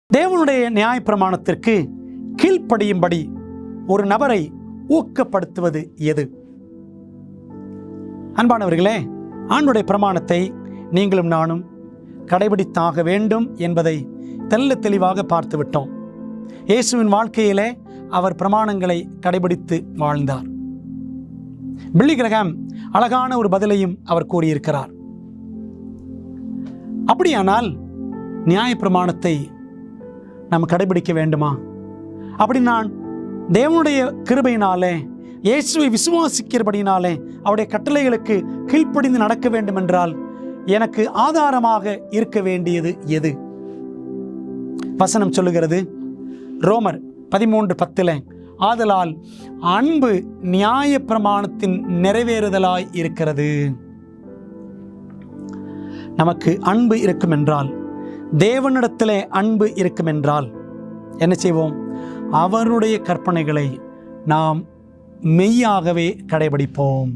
தேவனுடைய நியாயப்பிரமாணத்திற்கு கீழ்ப்படியும்படி ஒரு நபரை ஊக்கப்படுத்துவது எது? அன்பானவர்களே, ஆண்டவருடைய பிரமாணத்தை நீங்களும் நானும் கடைபிடித்தாக வேண்டும் என்பதை தெள்ளத் தெளிவாக பார்த்துவிட்டோம். இயேசுவின் வாழ்க்கையிலே அவர் பிரமாணங்களை கடைபிடித்து வாழ்ந்தார். பில்லி கிரஹாம் அழகான ஒரு பதிலையும் அவர் கூறியிருக்கிறார். அப்படியானால் நியாயப்பிரமாணத்தை நாம் கடைபிடிக்க வேண்டுமா? அப்படி நான் தேவனுடைய கிருபையினாலே இயேசுவை விசுவாசிக்கிறபடினாலே அவருடைய கட்டளைகளுக்கு கீழ்ப்படிந்து நடக்க வேண்டும் என்றால் எனக்கு ஆதாரமாக இருக்க வேண்டியது எது? வசனம் சொல்லுகிறது, ரோமர் 13:10, ஆதலால் அன்பு நியாயப்பிரமாணத்தின் நிறைவேறுதலாய் இருக்கிறது. நமக்கு அன்பு இருக்கும் என்றால், தேவனிடத்திலே அன்பு இருக்கும் என்றால் என்ன செய்வோம்? அவருடைய கற்பனைகளை நாம் மெய்யாகவே கடைபிடிப்போம்.